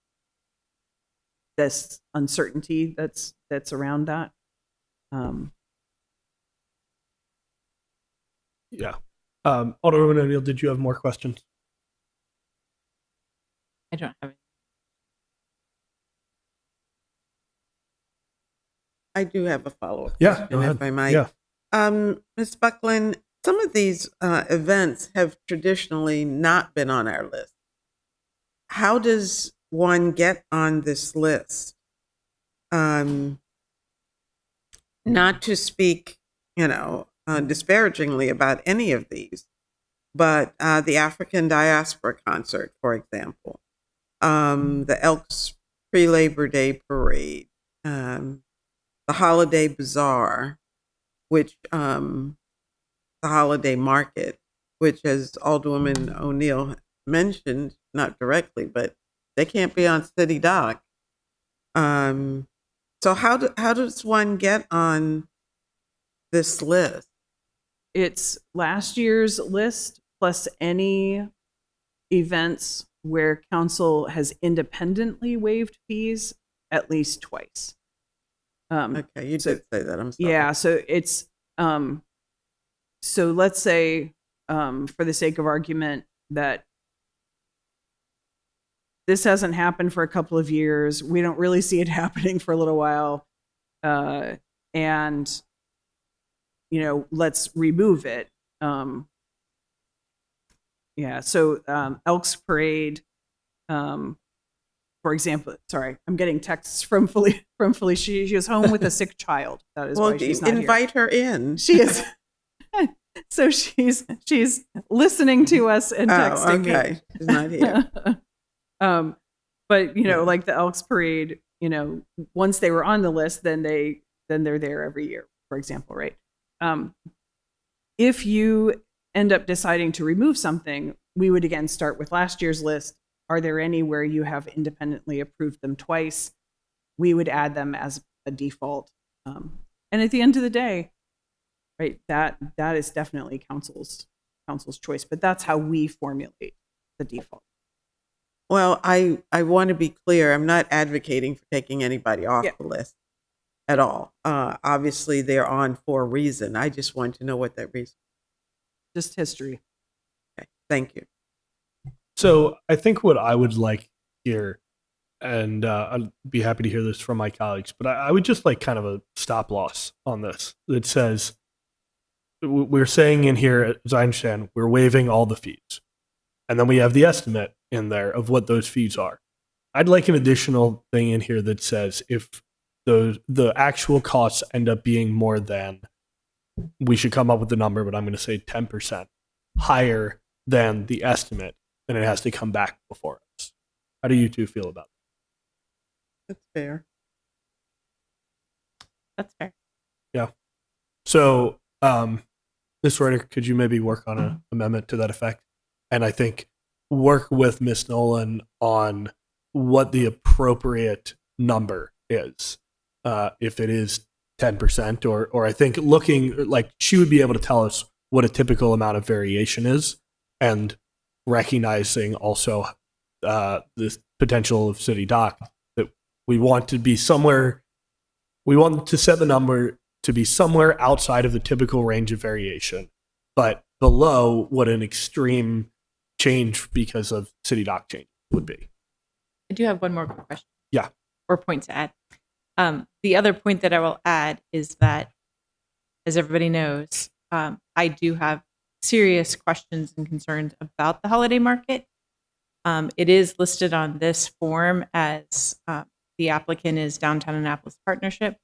this uncertainty that's around that. Yeah. Alderwoman O'Neill, did you have more questions? I don't have. I do have a follow-up Yeah, question, go ahead. if I might. Yeah. Ms. Buckland, some of these events have traditionally not been on our list. How does one get on this list? Not to speak, disparagingly about any of these, but the African Diaspora Concert, for example, the Elks Pre-Labor Day Parade, the Holiday Bazaar, which the Holiday Market, which, as Alderwoman O'Neill mentioned, not directly, but they can't be on City Dock. So how does one get on this list? It's last year's list plus any events where council has independently waived fees at least twice. Okay, you did say that. I'm sorry. Yeah, so it's so let's say for the sake of argument that this hasn't happened for a couple of years. We don't really see it happening for a little while. And let's remove it. So Elks Parade, for example, sorry, I'm getting texts from Felicia. She is home with a sick child. That is why she's not invite her in. She is. So she's listening to us and texting me. Okay, she's not here. But like the Elks Parade, once they were on the list, then they're there every year, for example, right? If you end up deciding to remove something, we would again start with last year's list. Are there any where you have independently approved them twice? We would add them as a default. And at the end of the day, right, that is definitely council's choice, but that's how we formulate the default. Well, I want to be clear. I'm not advocating for taking anybody off the list at all. Obviously, they're on for a reason. I just want to know what that reason is. Just history. Okay, thank you. So I think what I would like here and I'd be happy to hear this from my colleagues, but I would just like kind of a stop loss on this that says we're saying in here, as I understand, we're waiving all the fees. And then we have the estimate in there of what those fees are. I'd like an additional thing in here that says if the actual costs end up being more than, we should come up with the number, but I'm going to say 10% higher than the estimate, then it has to come back before us. How do you two feel about That's fair. That's fair. that? So, Ms. Reuter, could you maybe work on an amendment to that effect? And I think work with Ms. Nolan on what the appropriate number is. If it is 10%, or I think looking like she would be able to tell us what a typical amount of variation is, and recognizing also this potential of City Dock, that we want to be somewhere, we want to set the number to be somewhere outside of the typical range of variation, but below what an extreme change because of City Dock change would be. I do have one more question. Yeah. Or point to add. The other point that I will add is that, as everybody knows, I do have serious questions and concerns about the holiday market. It is listed on this form as the applicant is Downtown Annapolis Partnership.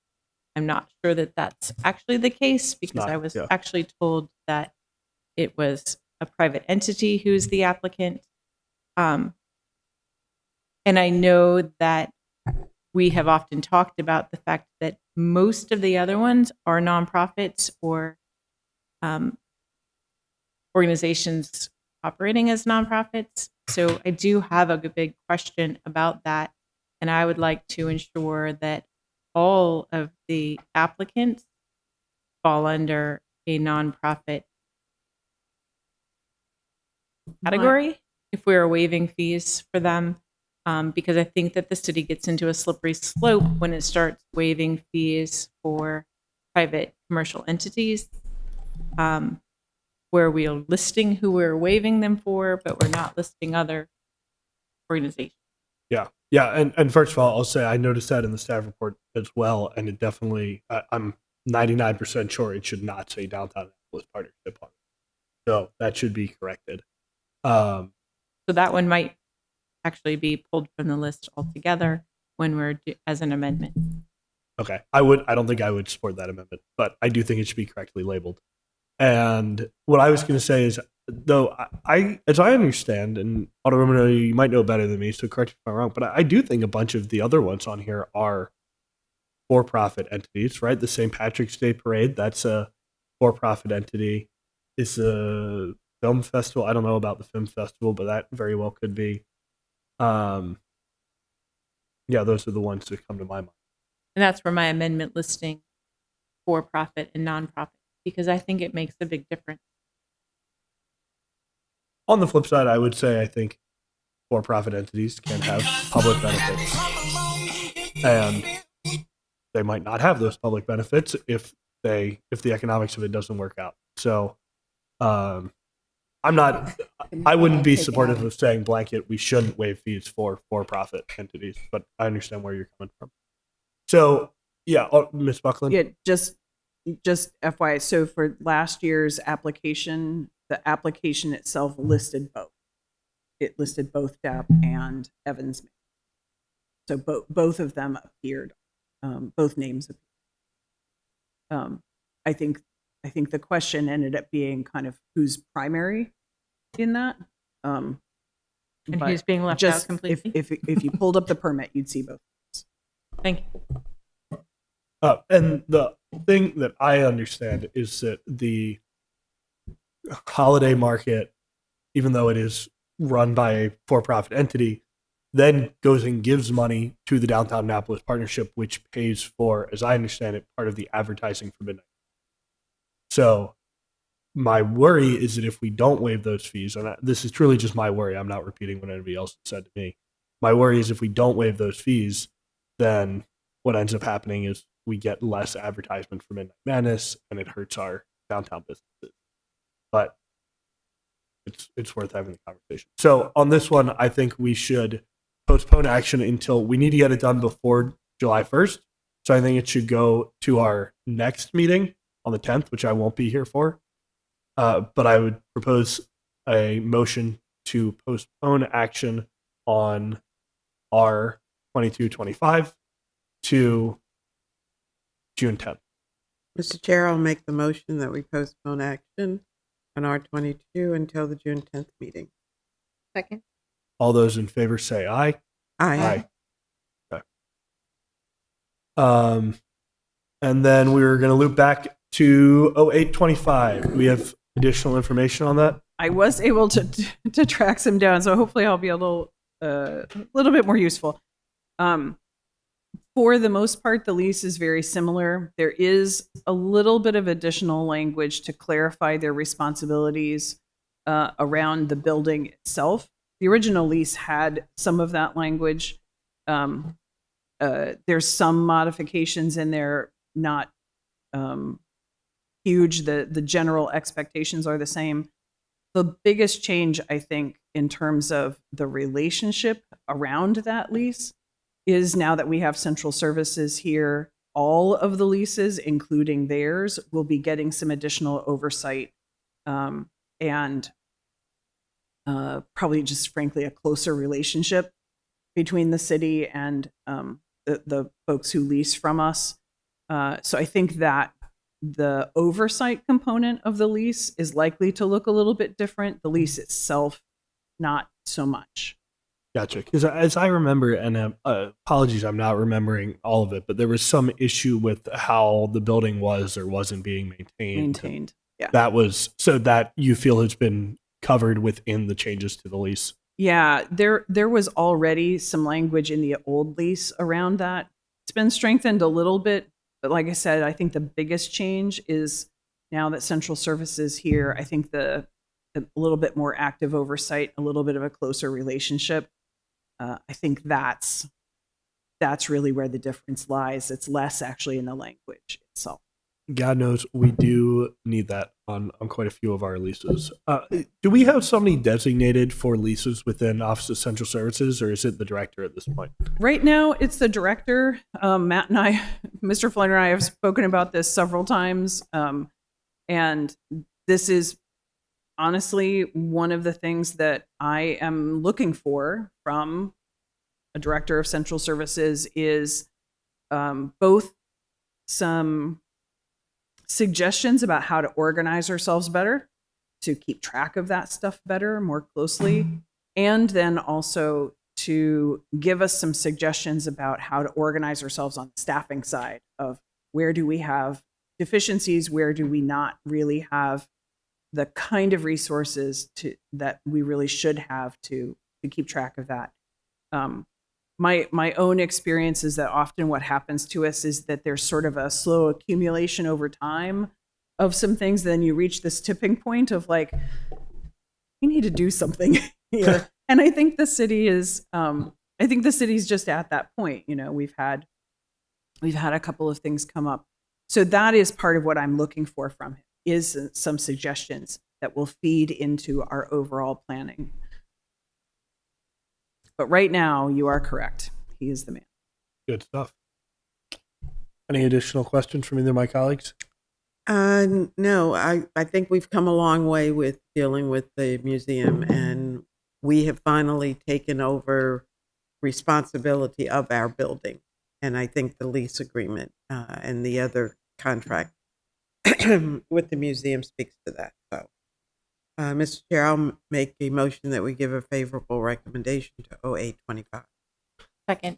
I'm not sure that that's actually the case, because not, I was yeah. actually told that it was a private entity who's the applicant. And I know that we have often talked about the fact that most of the other ones are nonprofits or organizations operating as nonprofits. So I do have a big question about that. And I would like to ensure that all of the applicants fall under a nonprofit category if we are waiving fees for them. Because I think that the city gets into a slippery slope when it starts waiving fees for private commercial entities, where we are listing who we're waiving them for, but we're not listing other organizations. Yeah, and first of all, I'll say I noticed that in the staff report as well, and it definitely, I'm 99% sure it should not say Downtown Annapolis Partnership on it. So that should be corrected. So that one might actually be pulled from the list altogether when we're as an amendment. Okay, I don't think I would support that amendment, but I do think it should be correctly labeled. And what I was going to say is, though, as I understand, and Alderwoman, you might know better than me, so correct me if I'm wrong, but I do think a bunch of the other ones on here are for-profit entities, right? The St. Patrick's Day Parade, that's a for-profit entity. It's a film festival. I don't know about the film festival, but that very well could be. Yeah, those are the ones that come to my mind. And that's where my amendment listing for-profit and nonprofit, because I think it makes a big difference. On the flip side, I would say I think for-profit entities can have public benefits, and they might not have those public benefits if the economics of it doesn't work out. So, I wouldn't be supportive of saying blanket we shouldn't waive fees for for-profit entities, but I understand where you're coming from. So, yeah, Ms. Buckland. Yeah, just FYI. So for last year's application, the application itself listed both. It listed both Depp and Evans. So both of them appeared. Both names appeared. I think the question ended up being kind of who's primary in that. And But who's being left out completely? If you pulled up the permit, you'd see both. Thank you. And the thing that I understand is that the holiday market, even though it is run by a for-profit entity, then goes and gives money to the Downtown Annapolis Partnership, which pays for, as I understand it, part of the advertising for midnight. So my worry is that if we don't waive those fees, and this is truly just my worry, I'm not repeating what anybody else said to me. My worry is if we don't waive those fees, then what ends up happening is we get less advertisement for Midnight Madness, and it hurts our downtown businesses. But it's worth having the conversation. So on this one, I think we should postpone action until we need to get it done before July 1st. So I think it should go to our next meeting on the 10th, which I won't be here for. But I would propose a motion to postpone action on R 2225 to June 10th. Mr. Chair, I'll make the motion that we postpone action on R22 until the June 10th meeting. Second. All those in favor say aye. Aye. Okay. And then we're going to loop back to 0825. We have additional information on that. I was able to track some down, so hopefully I'll be a little bit more useful. For the most part, the lease is very similar. There is a little bit of additional language to clarify their responsibilities around the building itself. The original lease had some of that language. There's some modifications in there, not huge. The general expectations are the same. The biggest change, I think, in terms of the relationship around that lease is now that we have central services here, all of the leases, including theirs, will be getting some additional oversight and probably just frankly a closer relationship between the city and the folks who lease from us. So I think that the oversight component of the lease is likely to look a little bit different. The lease itself, not so much. Gotcha. Because as I remember, and apologies, I'm not remembering all of it, but there was some issue with how the building was or wasn't being maintained. Yeah. That was so that you feel it's been covered within the changes to the lease. Yeah, there was already some language in the old lease around that. It's been strengthened a little bit, but like I said, I think the biggest change is now that central services here. I think a little bit more active oversight, a little bit of a closer relationship. I think that's really where the difference lies. It's less actually in the language itself. God knows we do need that on quite a few of our leases. Do we have somebody designated for leases within Office of Central Services, or is it the director at this point? Right now, it's the director. Matt and I, Mr. Flynn and I have spoken about this several times. And this is honestly one of the things that I am looking for from a director of central services is both some suggestions about how to organize ourselves better, to keep track of that stuff better, more closely, and then also to give us some suggestions about how to organize ourselves on the staffing side of where do we have deficiencies, where do we not really have the kind of resources that we really should have to keep track of that. My own experience is that often what happens to us is that there's sort of a slow accumulation over time of some things. Then you reach this tipping point of like, we need to do something here. And I think the city is, city's just at that point. You know, we've had a couple of things come up. So that is part of what I'm looking for from him, is some suggestions that will feed into our overall planning. But right now, you are correct. He is the man. Good stuff. Any additional questions from either of my colleagues? No, I think we've come a long way with dealing with the museum, and we have finally taken over responsibility of our building. And I think the lease agreement and the other contract with the museum speaks to that. So, Mr. Chair, I'll make a motion that we give a favorable recommendation to 0825. Second.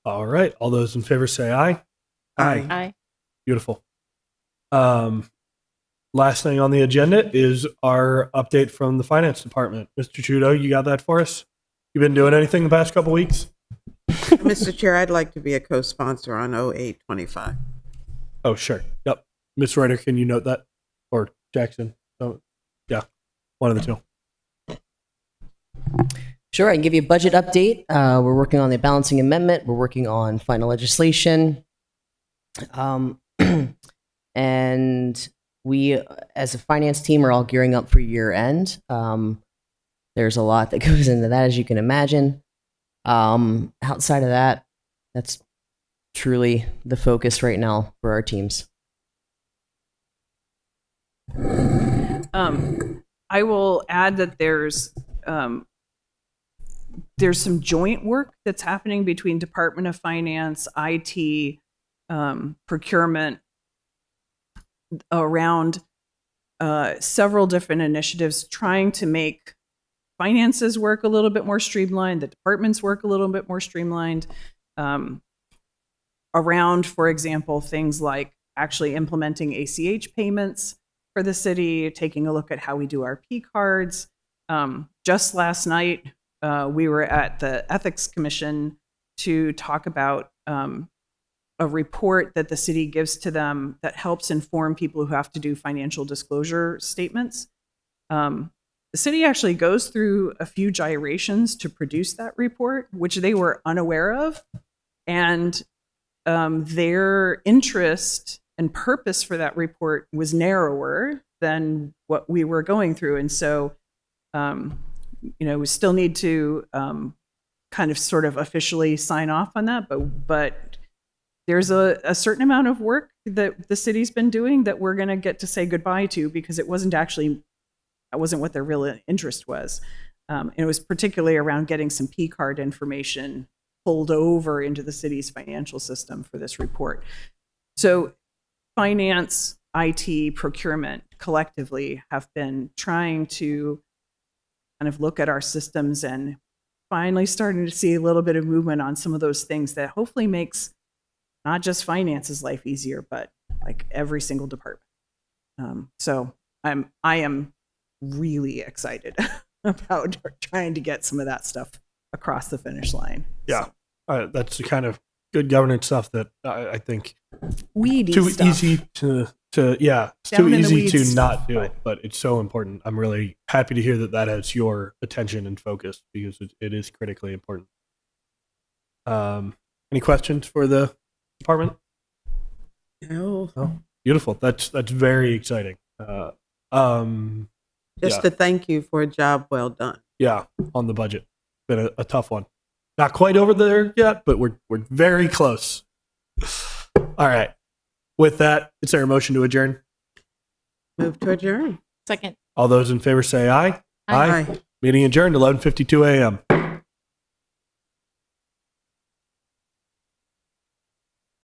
All right. All those in favor say aye. Aye. Aye. Beautiful. Last thing on the agenda is our update from the finance department. Mr. Trudeau, you got that for us? You been doing anything the past couple weeks? Mr. Chair, I'd like to be a co-sponsor on 0825. Oh, sure. Yep. Ms. Ryder, can you note that? Or Jackson? Oh, yeah. One of the two. Sure, I can give you a budget update. We're working on the balancing amendment. We're working on final legislation. And we, as a finance team, are all gearing up for year end. There's a lot that goes into that, as you can imagine. Outside of that, that's truly the focus right now for our teams. I will add that there's some joint work that's happening between Department of Finance, IT, procurement around several different initiatives trying to make finances work a little bit more streamlined, the departments work a little bit more streamlined, around, for example, things like actually implementing ACH payments for the city, taking a look at how we do our P cards. Just last night, we were at the Ethics Commission to talk about a report that the city gives to them that helps inform people who have to do financial disclosure statements. The city actually goes through a few gyrations to produce that report, which they were unaware of. And their interest and purpose for that report was narrower than what we were going through. And so, we still need to kind of sort of officially sign off on that. But there's a certain amount of work that the city's been doing that we're going to get to say goodbye to, because that wasn't what their real interest was. And it was particularly around getting some P card information pulled over into the city's financial system for this report. So finance, IT, procurement collectively have been trying to kind of look at our systems and finally starting to see a little bit of movement on some of those things that hopefully makes not just finance's life easier, but like every single department. So I am really excited about trying to get some of that stuff across the finish line. Yeah, that's the kind of good governance stuff that I think Weedy too stuff. easy to it's Down too in the easy weeds to not stuff, do it, but it's so important. I'm really happy to hear that has your attention and focus, because it is critically important. Any questions for the department? No. Oh, beautiful. That's very exciting. Just Yeah. to thank you for a job well done. Yeah, on the budget. Been a tough one. Not quite over there yet, but we're very close. All right. With that, is there a motion to adjourn? Move to adjourn. Second. All those in favor say aye. Aye. Meeting adjourned, 11:52 a.m.